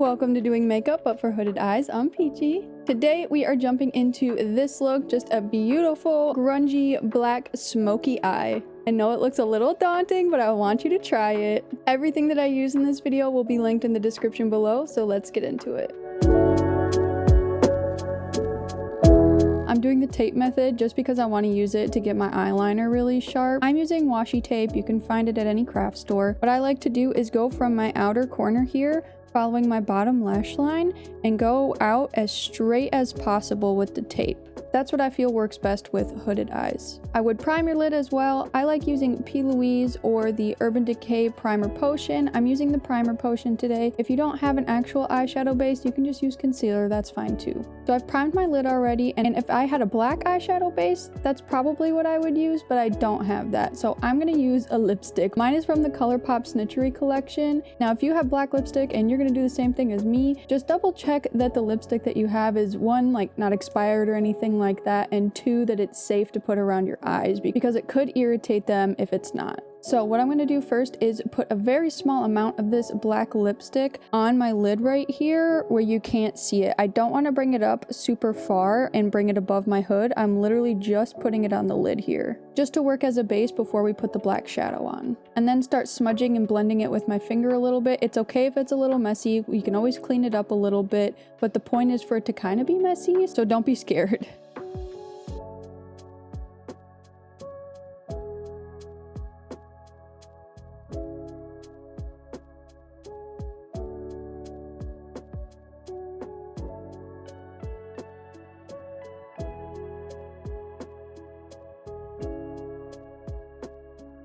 Welcome to Doing Makeup, but for hooded eyes. I'm Peachy. Today we are jumping into this look, just a beautiful, grungy, black, smoky eye. I know it looks a little daunting, but I want you to try it. Everything that I use in this video will be linked in the description below, so let's get into it. I'm doing the tape method just because I want to use it to get my eyeliner really sharp. I'm using washi tape. You can find it at any craft store. What I like to do is go from my outer corner here, following my bottom lash line, and go out as straight as possible with the tape. That's what I feel works best with hooded eyes. I would prime your lid as well. I like using P. Louise or the Urban Decay Primer Potion. I'm using the Primer Potion today. If you don't have an actual eyeshadow base, you can just use concealer, that's fine too. So I've primed my lid already, and if I had a black eyeshadow base, that's probably what I would use, but I don't have that. So I'm gonna use a lipstick. Mine is from the Colourpop Snitchery collection. Now, if you have black lipstick and you're gonna do the same thing as me, just double check that the lipstick that you have is one, like not expired or anything like that, and two, that it's safe to put around your eyes because it could irritate them if it's not. So what I'm going to do first is put a very small amount of this black lipstick on my lid right here where you can't see it. I don't want to bring it up super far and bring it above my hood. I'm literally just putting it on the lid here, just to work as a base before we put the black shadow on. And then start smudging and blending it with my finger a little bit. It's okay if it's a little messy. You can always clean it up a little bit, but the point is for it to kind of be messy, so don't be scared.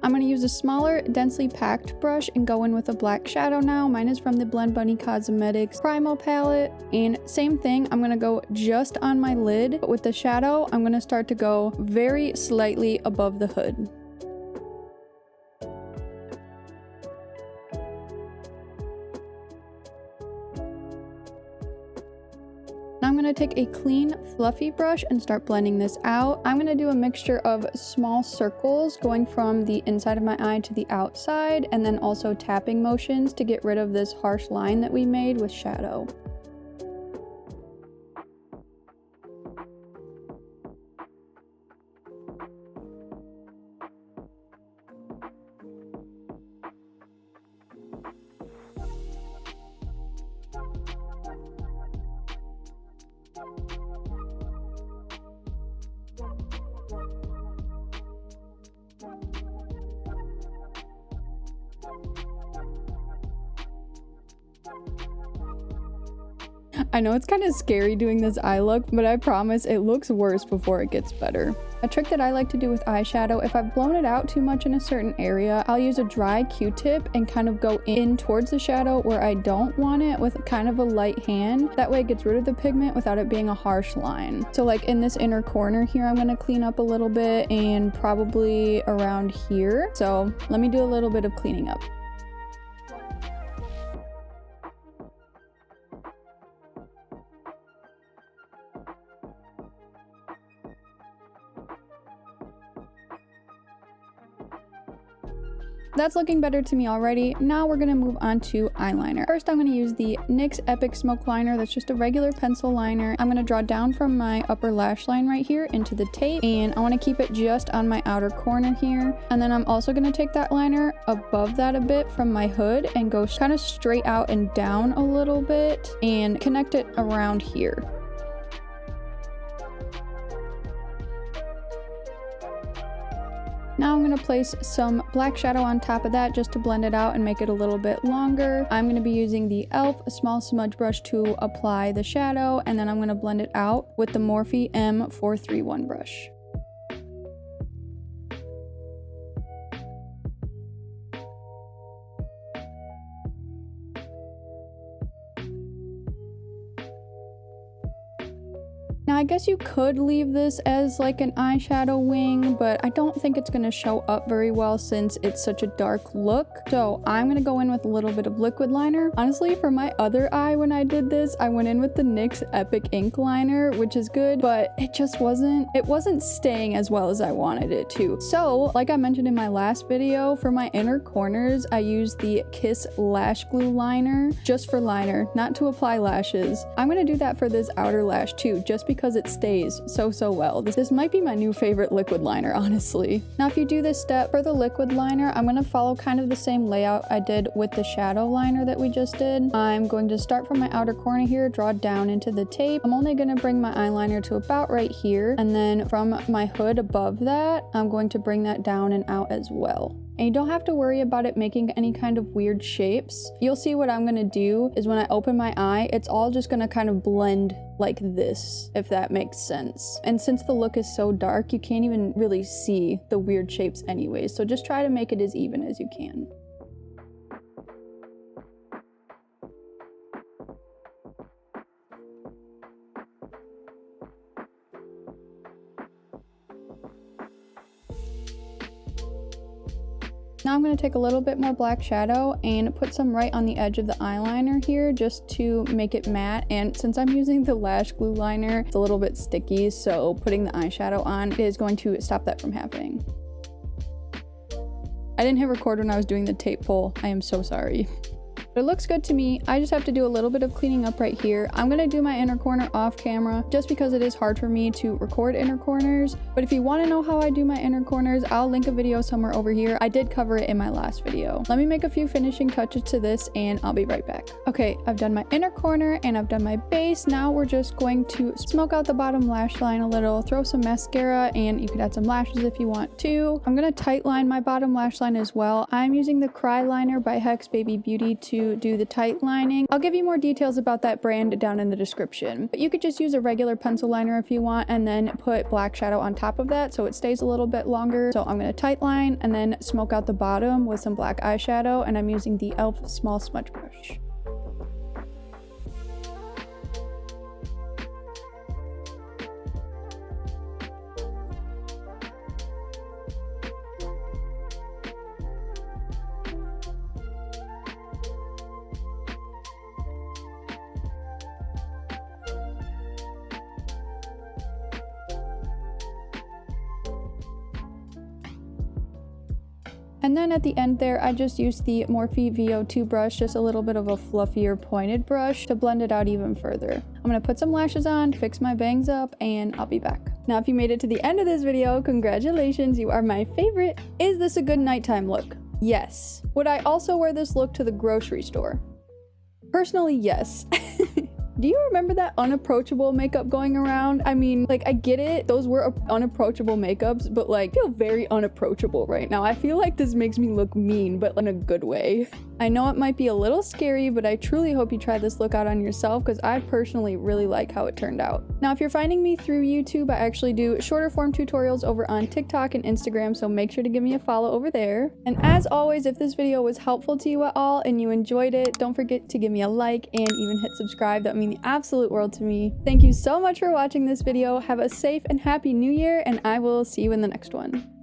I'm going to use a smaller, densely packed brush and go in with a black shadow now. Mine is from the Blend Bunny Cosmetics Primal palette. And same thing, I'm going to go just on my lid. But with the shadow, I'm going to start to go very slightly above the hood. Now I'm going to take a clean, fluffy brush and start blending this out. I'm going to do a mixture of small circles going from the inside of my eye to the outside, and then also tapping motions to get rid of this harsh line that we made with shadow. I know it's kind of scary doing this eye look, but I promise it looks worse before it gets better. A trick that I like to do with eyeshadow, if I've blown it out too much in a certain area, I'll use a dry Q-tip and kind of go in towards the shadow where I don't want it with kind of a light hand. That way it gets rid of the pigment without it being a harsh line. So like in this inner corner here, I'm going to clean up a little bit, and probably around here. So let me do a little bit of cleaning up. That's looking better to me already. Now we're going to move on to eyeliner. First, I'm going to use the NYX Epic Smoke Liner. That's just a regular pencil liner. I'm going to draw down from my upper lash line right here into the tape, and I want to keep it just on my outer corner here. And then I'm also going to take that liner above that a bit from my hood and go kind of straight out and down a little bit and connect it around here. Now I'm going to place some black shadow on top of that just to blend it out and make it a little bit longer. I'm going to be using the e.l.f. small smudge brush to apply the shadow, and then I'm going to blend it out with the Morphe M431 brush. Now Now I guess you could leave this as like an eyeshadow wing, but I don't think it's gonna show up very well since it's such a dark look. So I'm gonna go in with a little bit of liquid liner. Honestly, for my other eye when I did this, I went in with the NYX Epic Ink liner, which is good, but it wasn't staying as well as I wanted it to. So like I mentioned in my last video, for my inner corners, I used the Kiss Lash Glue liner just for liner, not to apply lashes. I'm gonna do that for this outer lash too, just because it stays so well. This might be my new favorite liquid liner, honestly. Now, if you do this step for the liquid liner, I'm gonna follow kind of the same layout I did with the shadow liner that we just did. I'm going to start from my outer corner here, draw down into the tape. I'm only gonna bring my eyeliner to about right here, and then from my hood above that, I'm going to bring that down and out as well. And you don't have to worry about it making any kind of weird shapes. You'll see what I'm gonna do is when I open my eye, it's all just gonna kind of blend like this, if that makes sense. And since the look is so dark, you can't even really see the weird shapes anyways. So just try to make it as even as you can. Now I'm going to take a little bit more black shadow and put some right on the edge of the eyeliner here just to make it matte. And since I'm using the lash glue liner, it's a little bit sticky, so putting the eyeshadow on is going to stop that from happening. I didn't hit record when I was doing the tape pull. I am so sorry. But it looks good to me. I just have to do a little bit of cleaning up right here. I'm gonna do my inner corner off camera just because it is hard for me to record inner corners. But if you want to know how I do my inner corners, I'll link a video somewhere over here. I did cover it in my last video. Let me make a few finishing touches to this and I'll be right back. Okay, I've done my inner corner and I've done my base. Now we're just going to smoke out the bottom lash line a little, throw some mascara, and you could add some lashes if you want to. I'm gonna tight line my bottom lash line as well. I'm using the Cry Liner by Hex Baby Beauty to do the tight lining. I'll give you more details about that brand down in the description, but you could just use a regular pencil liner if you want and then put black shadow on top of that so it stays a little bit longer. So I'm going to tight line and then smoke out the bottom with some black eyeshadow, and I'm using the e.l.f. small smudge brush. And then at the end there, I just used the Morphe VO2 brush, just a little bit of a fluffier pointed brush to blend it out even further. I'm gonna put some lashes on, fix my bangs up, and I'll be back. Now, if you made it to the end of this video, congratulations, you are my favorite. Is this a good nighttime look? Yes. Would I also wear this look to the grocery store? Personally, yes. Do you remember that unapproachable makeup going around? I mean, like, I get it. Those were unapproachable makeups, but like, I feel very unapproachable right now. I feel like this makes me look mean, but in a good way. I know it might be a little scary, but I truly hope you try this look out on yourself because I personally really like how it turned out. Now, if you're finding me through YouTube, I actually do shorter form tutorials over on TikTok and Instagram, so make sure to give me a follow over there. And as always, if this video was helpful to you at all and you enjoyed it, don't forget to give me a like and even hit subscribe. That would mean the absolute world to me. Thank you so much for watching this video. Have a safe and happy new year, and I will see you in the next one.